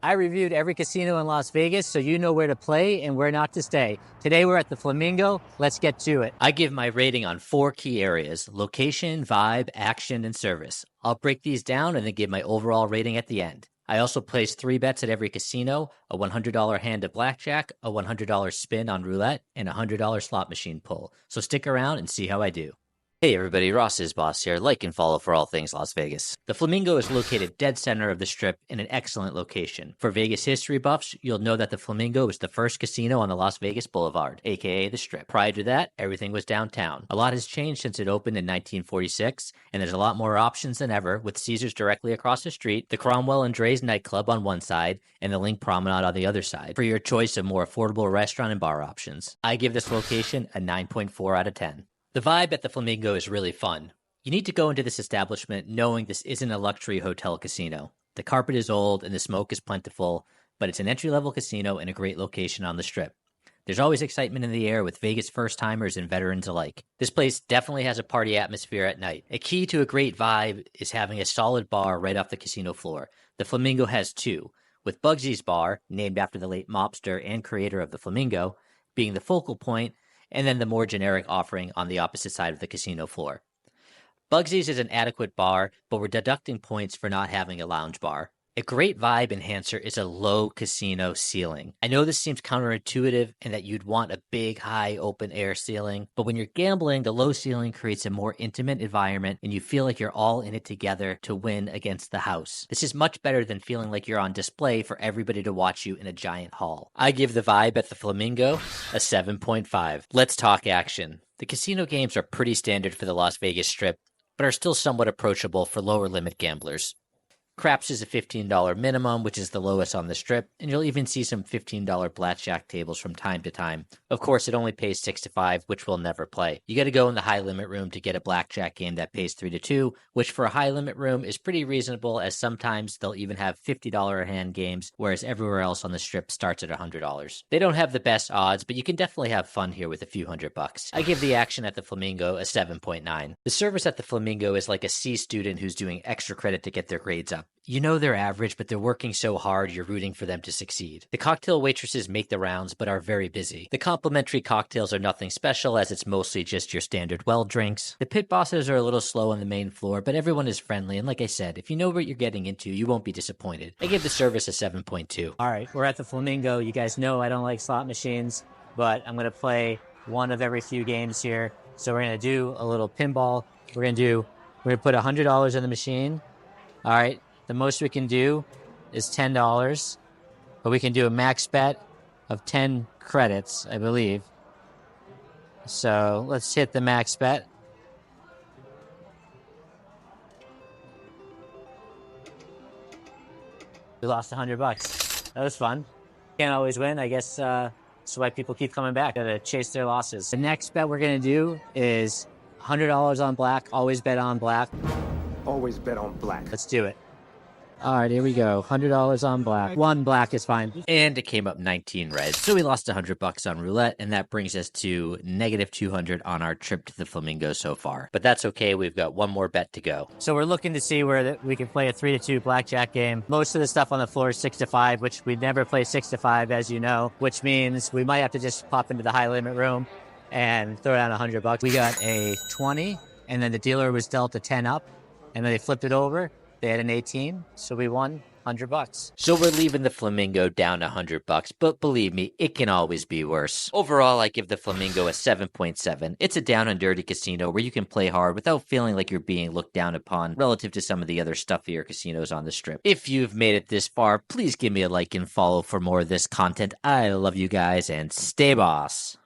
I reviewed every casino in Las Vegas so you know where to play and where not to stay. Today we're at the Flamingo. Let's get to it. I give my rating on 4 key areas: location, vibe, action, and service. I'll break these down and then give my overall rating at the end. I also place 3 bets at every casino: a $100 hand of blackjack, a $100 spin on roulette, and a $100 slot machine pull. So stick around and see how I do. Hey everybody, Ross is Boss here. Like and follow for all things Las Vegas. The Flamingo is located dead center of the Strip in an excellent location. For Vegas history buffs, you'll know that the Flamingo was the first casino on the Las Vegas Boulevard, aka the Strip. Prior to that, everything was downtown. A lot has changed since it opened in 1946, and there's a lot more options than ever, with Caesars directly across the street, the Cromwell and Dre's nightclub on one side, and the Link Promenade on the other side, for your choice of more affordable restaurant and bar options. I give this location a 9.4 out of 10. The vibe at the Flamingo is really fun. You need to go into this establishment knowing this isn't a luxury hotel casino. The carpet is old and the smoke is plentiful, but it's an entry-level casino in a great location on the Strip. There's always excitement in the air with Vegas first-timers and veterans alike. This place definitely has a party atmosphere at night. A key to a great vibe is having a solid bar right off the casino floor. The Flamingo has 2, with Bugsy's Bar, named after the late mobster and creator of the Flamingo, being the focal point, and then the more generic offering on the opposite side of the casino floor. Bugsy's is an adequate bar, but we're deducting points for not having a lounge bar. A great vibe enhancer is a low casino ceiling. I know this seems counterintuitive and that you'd want a big, high, open-air ceiling, but when you're gambling, the low ceiling creates a more intimate environment and you feel like you're all in it together to win against the house. This is much better than feeling like you're on display for everybody to watch you in a giant hall. I give the vibe at the Flamingo a 7.5. Let's talk action. The casino games are pretty standard for the Las Vegas Strip, but are still somewhat approachable for lower limit gamblers. Craps is a $15 minimum, which is the lowest on the Strip, and you'll even see some $15 blackjack tables from time to time. Of course, it only pays 6 to 5, which we'll never play. You gotta go in the high limit room to get a blackjack game that pays 3 to 2, which for a high limit room is pretty reasonable, as sometimes they'll even have $50 a hand games, whereas everywhere else on the Strip starts at $100. They don't have the best odds, but you can definitely have fun here with a few $100. I give the action at the Flamingo a 7.9. The service at the Flamingo is like a C student who's doing extra credit to get their grades up. You know they're average, but they're working so hard you're rooting for them to succeed. The cocktail waitresses make the rounds, but are very busy. The complimentary cocktails are nothing special, as it's mostly just your standard well drinks. The pit bosses are a little slow on the main floor, but everyone is friendly, and like I said, if you know what you're getting into, you won't be disappointed. I give the service a 7.2. Alright, we're at the Flamingo. You guys know I don't like slot machines, but I'm going to play one of every few games here. So we're going to do a little pinball. We're going to put $100 in the machine. Alright. The most we can do is $10, but we can do a max bet of 10 credits, I believe. So let's hit the max bet. We lost $100. That was fun. Can't always win. I guess that's why people keep coming back. Gotta chase their losses. The next bet we're gonna do is $100 on black. Always bet on black. Always bet on black. Let's do it. All right, here we go. $100 on black. 1 black is fine. And it came up 19 red. So we lost $100 on roulette, and that brings us to negative 200 on our trip to the Flamingo so far. But that's okay. We've got one more bet to go. So we're looking to see where we can play a 3 to 2 blackjack game. Most of the stuff on the floor is 6 to 5, which we never play 6 to 5, as you know, which means we might have to just pop into the high limit room and throw down $100. We got a 20, and then the dealer was dealt a 10 up, and then they flipped it over. They had an 18, so we won $100. So we're leaving the Flamingo down $100, but believe me, it can always be worse. Overall, I give the Flamingo a 7.7. It's a down and dirty casino where you can play hard without feeling like you're being looked down upon relative to some of the other stuffier casinos on the Strip. If you've made it this far, please give me a like and follow for more of this content. I love you guys, and stay boss.